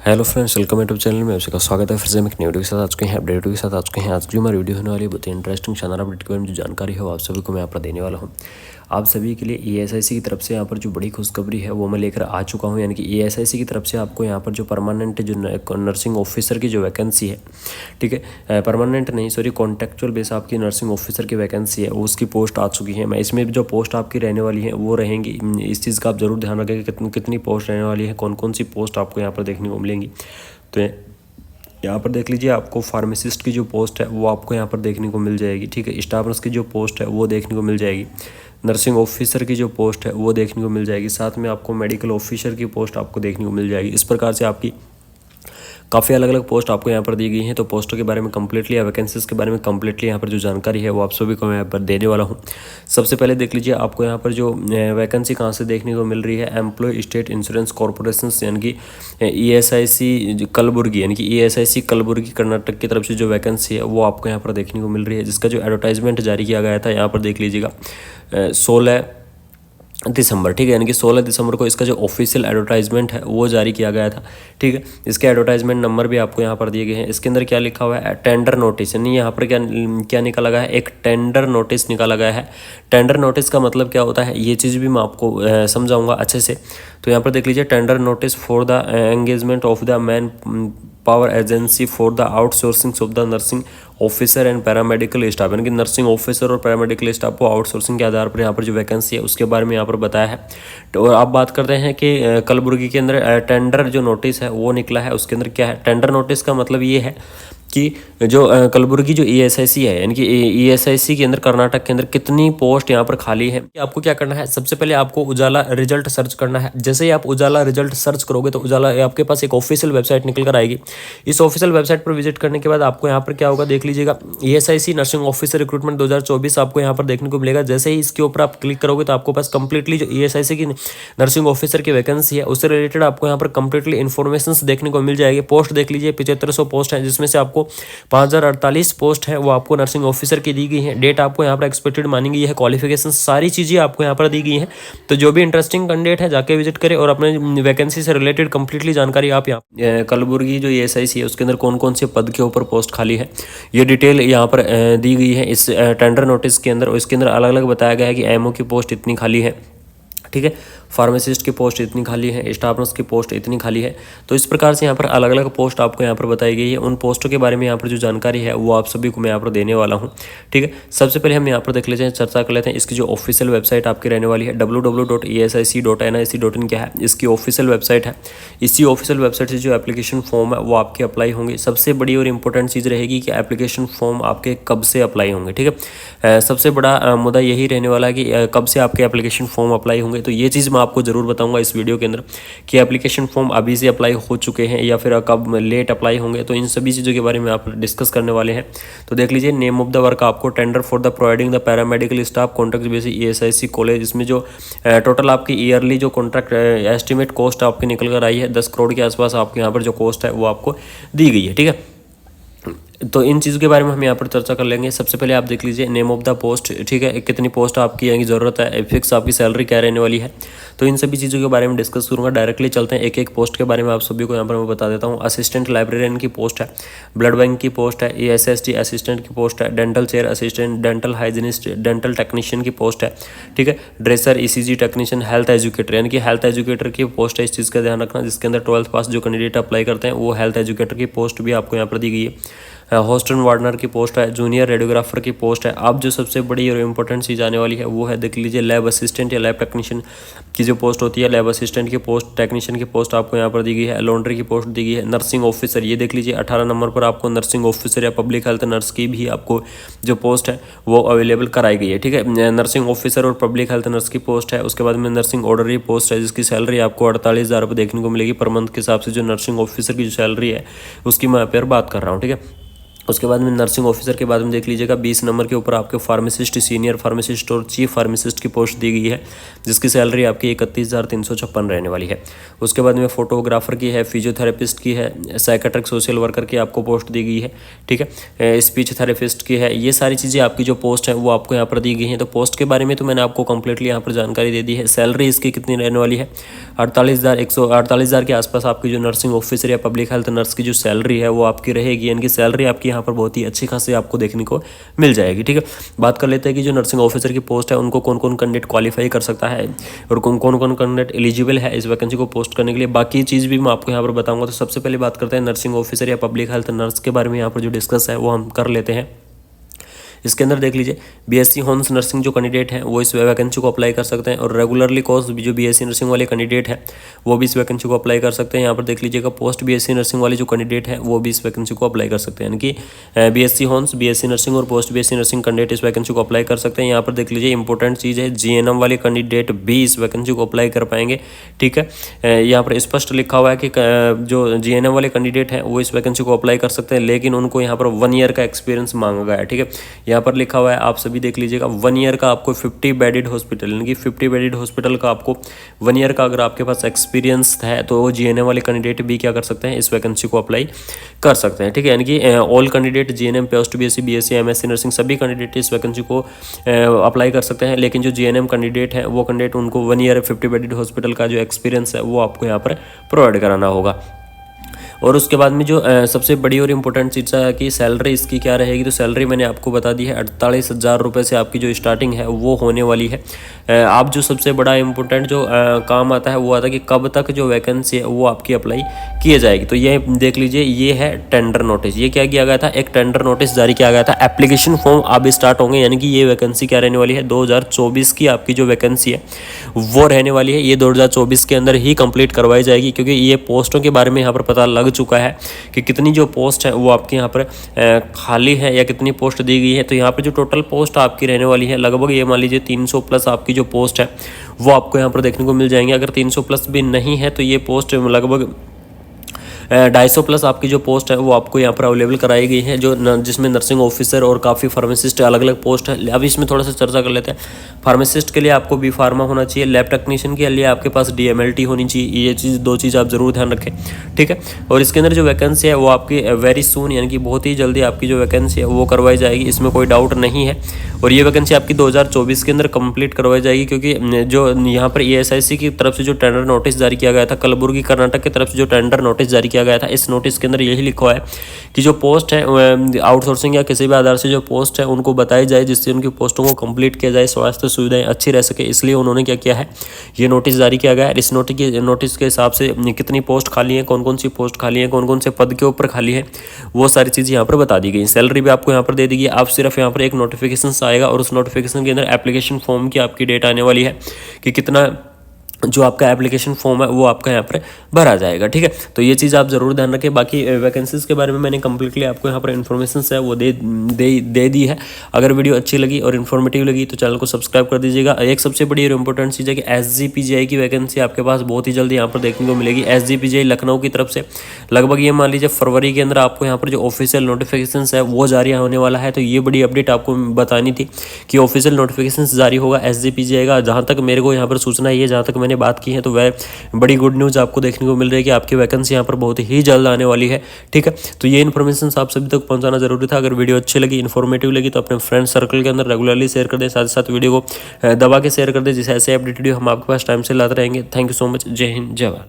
Hello friends, welcome YouTube channel में आपका स्वागत है। फिर से हम एक न्यू वीडियो के साथ आज के हैं अपडेट के साथ आज के हैं। आज की हमारी वीडियो होने वाली है बहुत ही इंटरेस्टिंग शानदार अपडेट के बारे में जो जानकारी है वो आप सभी को मैं यहाँ पर देने वाला हूँ। आप सभी के लिए ईएसआईसी की तरफ से यहाँ पर जो बड़ी खुशखबरी है वो मैं लेकर आ चुका हूँ। यानी कि ईएसआईसी की तरफ से आपको यहाँ पर जो परमानेंट जो नर्सिंग ऑफिसर की जो वैकेंसी है, ठीक है, परमानेंट नहीं सॉरी कॉन्ट्रेक्चुअल बेस आपकी नर्सिंग ऑफिसर की वैकेंसी है उसकी पोस्ट आ चुकी है। मैं इसमें जो पोस्ट आपकी रहने वाली है वो रहेंगी, इस चीज़ का आप जरूर ध्यान रखें कि कितनी पोस्ट रहने वाली है, कौन कौन सी पोस्ट आपको यहाँ पर देखने को मिलेंगी। तो यहाँ पर देख लीजिए, आपको फार्मासिस्ट की जो पोस्ट है वो आपको यहाँ पर देखने को मिल जाएगी, ठीक है। स्टाफ नर्स की जो पोस्ट है वो देखने को मिल जाएगी। नर्सिंग ऑफिसर की जो पोस्ट है वो देखने को मिल जाएगी। साथ में आपको मेडिकल ऑफिसर की पोस्ट आपको देखने को मिल जाएगी। इस प्रकार से आपकी काफ़ी अलग अलग पोस्ट आपको यहाँ पर दी गई हैं। तो पोस्टों के बारे में कम्प्लीटली या वैकेंसीज के बारे में कम्प्लीटली यहाँ पर जो जानकारी है वो आप सभी को मैं यहाँ पर देने वाला हूँ। सबसे पहले देख लीजिए, आपको यहाँ पर जो वैकेंसी कहाँ से देखने को मिल रही है, एम्प्लॉय स्टेट इंश्योरेंस कॉर्पोरेशन यानी कि ईएसआईसी कलबुर्गी, यानी कि ईएसआईसी कलबुर्गी कर्नाटक की तरफ से जो वैकेंसी है वो आपको यहाँ पर देखने को मिल रही है, जिसका जो एडवर्टाइजमेंट जारी किया गया था यहाँ पर देख लीजिएगा 16 दिसंबर, ठीक है। यानी कि 16 दिसंबर को इसका जो ऑफिशियल एडवर्टाइजमेंट है वो जारी किया गया था, ठीक है। इसके एडवर्टाइजमेंट नंबर भी आपको यहाँ पर दिए गए हैं। इसके अंदर क्या लिखा हुआ है, टेंडर नोटिस, यानी यहाँ पर क्या क्या निकाला गया है, एक टेंडर नोटिस निकाला गया है। टेंडर नोटिस का मतलब क्या होता है ये चीज़ भी मैं आपको समझाऊंगा अच्छे से। तो यहाँ पर देख लीजिए, tender notice for the engagement of the man power agency for the outsourcing of the nursing officer and paramedical staff, यानी कि नर्सिंग ऑफिसर और पैरामेडिकल स्टाफ को आउटसोर्सिंग के आधार पर यहाँ पर जो वैकेंसी है उसके बारे में यहाँ पर बताया है। तो आप बात करते हैं कि कलबुर्गी के अंदर टेंडर जो नोटिस है वो निकला है। उसके अंदर क्या है, टेंडर नोटिस का मतलब ये है कि जो कलबुर्गी जो ईएसआईसी है, यानी कि ईएसआईसी के अंदर कर्नाटक के अंदर कितनी पोस्ट यहाँ पर खाली है। आपको क्या करना है, सबसे पहले आपको उजाला रिजल्ट सर्च करना है। जैसे ही आप उजाला रिजल्ट सर्च करोगे तो उजाला आपके पास एक ऑफिशियल वेबसाइट निकल कर आएगी। इस ऑफिशियल वेबसाइट पर विजिट करने के बाद आपको यहाँ पर क्या होगा, देख लीजिएगा, ईएसआईसी नर्सिंग ऑफिसर रिक्रूटमेंट 2024 आपको यहाँ पर देखने को मिलेगा। जैसे ही इसके ऊपर आप क्लिक करोगे तो आपको पास कंप्लीटली जो ईएसआईसी की नर्सिंग ऑफिसर की वैकेंसी है उससे रिलेटेड आपको यहाँ पर कंप्लीटली इन्फॉर्मेशन देखने को मिल जाएगी। पोस्ट देख लीजिए, 7500 पोस्ट है, जिसमें से आपको 5048 पोस्ट है वो आपको नर्सिंग ऑफिसर की दी गई है। डेट आपको यहाँ पर एक्सपेक्टेड मानी गई है, क्वालिफिकेशन सारी चीज़ें आपको यहाँ पर दी गई हैं। तो जो भी इंटरेस्टिंग कैंडिडेट है जाके विजिट करें और अपने वैकेंसी से रिलेटेड कंप्लीटली जानकारी आप यहाँ कलबुर्गी जो ईएसआईसी है उसके अंदर कौन कौन से पद के ऊपर पोस्ट खाली है ये डिटेल यहाँ पर दी गई है इस टेंडर नोटिस के अंदर। और इसके अंदर अलग अलग बताया गया है कि एमओ की पोस्ट इतनी खाली है, ठीक है, फार्मासिस्ट की पोस्ट इतनी खाली है, स्टाफ नर्स की पोस्ट इतनी खाली है। तो इस प्रकार से यहाँ पर अलग अलग पोस्ट आपको यहाँ पर बताई गई है। उन पोस्टों के बारे में यहाँ पर जो जानकारी है वो आप सभी को मैं यहाँ पर देने वाला हूँ, ठीक है। सबसे पहले हम यहाँ पर देख लेते हैं, चर्चा कर लेते हैं इसकी जो ऑफिशियल वेबसाइट आपकी रहने वाली है www.esic.nic.in क्या है, इसकी ऑफिशियल वेबसाइट है। इसी ऑफिशियल वेबसाइट से जो एप्लीकेशन फॉर्म है वो आपके अप्लाई होंगे। सबसे बड़ी और इंपॉर्टेंट चीज़ रहेगी कि एप्लीकेशन फॉर्म आपके कब से अप्लाई होंगे, ठीक है। सबसे बड़ा मुद्दा यही रहने वाला है कि कब से आपके एप्लीकेशन फॉर्म अप्लाई होंगे। तो ये चीज़ मैं आपको जरूर बताऊंगा इस वीडियो के अंदर कि एप्लीकेशन फॉर्म अभी से अप्लाई हो चुके हैं या फिर कब लेट अप्लाई होंगे। तो इन सभी चीज़ों के बारे में आप डिस्कस करने वाले हैं। तो देख लीजिए, नेम ऑफ द वर्क आपको tender for the providing the paramedical staff contract basis ESIC college. इसमें जो टोटल आपकी ईयरली जो कॉन्ट्रैक्ट एस्टिमेट कॉस्ट आपकी निकल कर आई है 10 करोड़ के आसपास आपके यहाँ पर जो कॉस्ट है वो आपको दी गई है, ठीक है। तो इन चीज़ों के बारे में हम यहाँ पर चर्चा कर लेंगे। सबसे पहले आप देख लीजिए नेम ऑफ द पोस्ट, ठीक है, कितनी पोस्ट आपकी यहाँ की ज़रूरत है, फिक्स आपकी सैलरी क्या रहने वाली है। तो इन सभी चीज़ों के बारे में डिस्कस करूँगा। डायरेक्टली चलते हैं एक एक पोस्ट के बारे में आप सभी को यहाँ पर मैं बता देता हूँ। असिस्टेंट लाइब्रेरियन की पोस्ट है, ब्लड बैंक की पोस्ट है, एएसएसटी असिस्टेंट की पोस्ट है, dental chair assistant, dental hygienist, dental technician की पोस्ट है, ठीक है, dresser, ECG technician, health educator, यानी कि हेल्थ एजुकेटर की पोस्ट है। इस चीज़ का ध्यान रखना, जिसके अंदर 12th पास जो कैंडिडेट अप्लाई करते हैं वो हेल्थ एजुकेटर की पोस्ट भी आपको यहाँ पर दी गई है। हॉस्टन वार्डनर की पोस्ट है, जूनियर रेडियोग्राफर की पोस्ट है। अब जो सबसे बड़ी और इम्पोर्टेंट चीज़ आने वाली है वो है, देख लीजिए, लैब असिस्टेंट या लैब टेक्नीशियन की जो पोस्ट होती है, लैब असिस्टेंट की पोस्ट, टेक्नीशियन की पोस्ट आपको यहाँ पर दी गई है। लॉन्ड्री की पोस्ट दी गई है। नर्सिंग ऑफिसर, ये देख लीजिए 18 नंबर पर आपको नर्सिंग ऑफिसर या पब्लिक हेल्थ नर्स की भी आपको जो पोस्ट है वो अवेलेबल कराई गई है, ठीक है। नर्सिंग ऑफिसर और पब्लिक हेल्थ नर्स की पोस्ट है। उसके बाद में नर्सिंग ऑर्डनरी पोस्ट है, जिसकी सैलरी आपको 48,000 रुपये देखने को मिलेगी पर मंथ के हिसाब से। जो नर्सिंग ऑफिसर की जो सैलरी है उसकी मैं यहाँ पर बात कर रहा हूँ, ठीक है। उसके बाद में नर्सिंग ऑफिसर के बाद में देख लीजिएगा 20 नंबर के ऊपर आपके फार्मासिस्ट, सीनियर फार्मासिस्ट और चीफ फार्मासिस्ट की पोस्ट दी गई है, जिसकी सैलरी आपकी 31,356 रहने वाली है। उसके बाद में फोटोग्राफर की है, फिजियोथेरेपिस्ट की है, साइकेट्रिक सोशल वर्कर की आपको पोस्ट दी गई है, ठीक है, स्पीच थेरेपिस्ट की है। ये सारी चीज़ें आपकी जो पोस्ट है वो आपको यहाँ पर दी गई हैं। तो पोस्ट के बारे में तो मैंने आपको कंप्लीटली यहाँ पर जानकारी दे दी है। सैलरी इसकी कितनी रहने वाली है, 48,000 के आसपास आपकी जो नर्सिंग ऑफिसर या पब्लिक हेल्थ नर्स की जो सैलरी है वो आपकी रहेगी, यानी कि सैलरी आपकी यहाँ पर बहुत ही अच्छी खासी आपको देखने को मिल जाएगी, ठीक है। बात कर लेते हैं कि जो नर्सिंग ऑफिसर की पोस्ट है उनको कौन कौन कैंडिडेट क्वालिफाई कर सकता है और कौन कौन कैंडिडेट एलिजिबल है इस वैकेंसी को पोस्ट करने के लिए। बाकी चीज़ भी मैं आपको यहाँ पर बताऊंगा। तो सबसे पहले बात करते हैं नर्सिंग ऑफिसर या पब्लिक हेल्थ नर्स के बारे में। यहाँ पर जो डिस्कस है वो हम कर लेते हैं। इसके अंदर देख लीजिए बीएससी हॉर्स नर्सिंग जो कैंडिडेट हैं वो इस वैकेंसी को अप्लाई कर सकते हैं, और रेगुलरली कोर्स जो बीएससी नर्सिंग वाले कैंडिडेट हैं वो भी इस वैकेंसी को अप्लाई कर सकते हैं। यहाँ पर देख लीजिएगा पोस्ट बीएससी नर्सिंग वाले जो कैंडिडेट हैं वो भी इस वैकेंसी को अप्लाई कर सकते हैं, यानी कि बीएससी हॉर्स, बीएससी नर्सिंग और पोस्ट बीएससी नर्सिंग कैंडिडेट इस वैकेंसी को अप्लाई कर सकते हैं। यहाँ पर देख लीजिए इंपॉर्टेंट चीज़ है, जीएनएम वाले कैंडिडेट भी इस वैकेंसी को अप्लाई कर पाएंगे, ठीक है। यहाँ पर स्पष्ट लिखा हुआ है कि जो जीएनएम वाले कैंडिडेट हैं वो इस वैकेंसी को अप्लाई कर सकते हैं, लेकिन उनको यहाँ पर 1 ईयर का एक्सपीरियंस मांगा गया है, ठीक है। यहाँ पर लिखा हुआ है, आप सभी देख लीजिएगा, 1 ईयर का आपको 50 बेडेड हॉस्पिटल, यानी कि 50 बेडेड हॉस्पिटल का आपको 1 ईयर का अगर आपके पास एक्सपीरियंस है तो जीएनएम वाले कैंडिडेट भी क्या कर सकते हैं, इस वैकेंसी को अप्लाई कर सकते हैं, ठीक है। यानी कि all candidate GNM, post BSc, BSc, MSc nursing सभी कैंडिडेट इस वैकेंसी को अप्लाई कर सकते हैं, लेकिन जो जीएनएम कैंडिडेट है वो कैंडिडेट उनको 1 ईयर 50 बेडेड हॉस्पिटल का जो एक्सपीरियंस है वो आपको यहाँ पर प्रोवाइड कराना होगा। और उसके बाद में जो सबसे बड़ी और इम्पोर्टेंट चीज़ है कि सैलरी इसकी क्या रहेगी। तो सैलरी मैंने आपको बता दी है, 48,000 रुपये से आपकी जो स्टार्टिंग है वो होने वाली है। आप जो सबसे बड़ा इम्पोर्टेंट जो काम आता है वो आता है कि कब तक जो वैकेंसी है वो आपकी अप्लाई किए जाएगी। तो ये देख लीजिए, ये है टेंडर नोटिस। ये क्या किया गया था, एक टेंडर नोटिस जारी किया गया था। एप्लीकेशन फॉर्म अब स्टार्ट होंगे, यानी कि ये वैकेंसी क्या रहने वाली है, 2024 की आपकी जो वैकेंसी है वो रहने वाली है। ये 2024 के अंदर ही कंप्लीट करवाई जाएगी, क्योंकि ये पोस्टों के बारे में यहाँ पर पता लग चुका है कि कितनी जो पोस्ट है वो आपके यहाँ पर खाली है या कितनी पोस्ट दी गई है। तो यहाँ पर जो टोटल पोस्ट आपकी रहने वाली है लगभग ये मान लीजिए 300 प्लस आपकी जो पोस्ट है वो आपको यहाँ पर देखने को मिल जाएंगे। अगर 300 प्लस भी नहीं है तो ये पोस्ट लगभग 250 प्लस आपकी जो पोस्ट है वो आपको यहाँ पर अवेलेबल कराई गई है, जो जिसमें नर्सिंग ऑफिसर और काफ़ी फार्मासिस्ट अलग अलग पोस्ट है। अब इसमें थोड़ा सा चर्चा कर लेते हैं। फार्मासिस्ट के लिए आपको बी फार्मा होना चाहिए, लैब टेक्नीशियन के लिए आपके पास DMLT होनी चाहिए। ये चीज़ 2 चीज़ आप जरूर ध्यान रखें, ठीक है। और इसके अंदर जो वैकेंसी है वो आपकी वेरी सून, यानी कि बहुत ही जल्दी आपकी जो वैकेंसी है वो करवाई जाएगी, इसमें कोई डाउट नहीं है। और ये वैकेंसी आपकी 2024 के अंदर कंप्लीट करवाई जाएगी, क्योंकि जो यहाँ पर ESIC की तरफ से जो टेंडर नोटिस जारी किया गया था, कलबुर्गी कर्नाटक की तरफ से जो टेंडर नोटिस जारी किया गया था, इस नोटिस के अंदर यही लिखा हुआ है कि जो पोस्ट है आउटसोर्सिंग या किसी भी आधार से जो पोस्ट है उनको बताई जाए, जिससे उनकी पोस्टों को कंप्लीट किया जाए, स्वास्थ्य सुविधाएं अच्छी रह सके। इसलिए उन्होंने क्या किया है, ये नोटिस जारी किया गया है। इस नोटिस के हिसाब से कितनी पोस्ट खाली है, कौन कौन सी पोस्ट खाली है, कौन कौन से पद के ऊपर खाली है, वो सारी चीज़ें यहाँ पर बता दी गई। सैलरी भी आपको यहाँ पर दे दी गई। आप सिर्फ यहाँ पर एक नोटिफिकेशन आएगा और उस नोटिफिकेशन के अंदर एप्लीकेशन फॉर्म की आपकी डेट आने वाली है कि कितना जो आपका एप्लीकेशन फॉर्म है वो आपका यहाँ पर भरा जाएगा, ठीक है। तो ये चीज़ आप ज़रूर ध्यान रखें। बाकी वैकेंसीज़ के बारे में मैंने कंप्लीटली आपको यहाँ पर इन्फॉर्मेशन है वो दे दी है। अगर वीडियो अच्छी लगी और इन्फॉर्मेटिव लगी तो चैनल को सब्सक्राइब कर दीजिएगा। एक सबसे बड़ी और इंपॉर्टेंट चीज़ है कि SGPGI की वैकेंसी आपके पास बहुत ही जल्दी यहाँ पर देखने को मिलेगी। SGPGI लखनऊ की तरफ से लगभग ये मान लीजिए फरवरी के अंदर आपको यहाँ पर जो ऑफिशियल नोटिफिकेशन है वो जारी होने वाला है। तो ये बड़ी अपडेट आपको बतानी थी कि ऑफिशियल नोटिफिकेशन जारी होगा SGPGI का। जहाँ तक मेरे को यहाँ पर सूचना है, जहाँ तक मैंने बात की है, तो वह बड़ी गुड न्यूज़ आपको देखने को मिल रही है कि आपकी वैकेंसी यहाँ पर बहुत ही जल्द आने वाली है, ठीक है। तो ये इन्फॉर्मेशन आप सभी तक पहुंचाना जरूरी था। अगर वीडियो अच्छी लगी, इन्फॉर्मेटिव लगी तो अपने फ्रेंड सर्कल के अंदर रेगुलरली शेयर कर दें, साथ ही साथ वीडियो को दबा के शेयर कर दें, जिससे ऐसे अपडेटेड वीडियो हम आपके पास टाइम से लाते रहेंगे। Thank you so much. जय हिंद, जय भारत।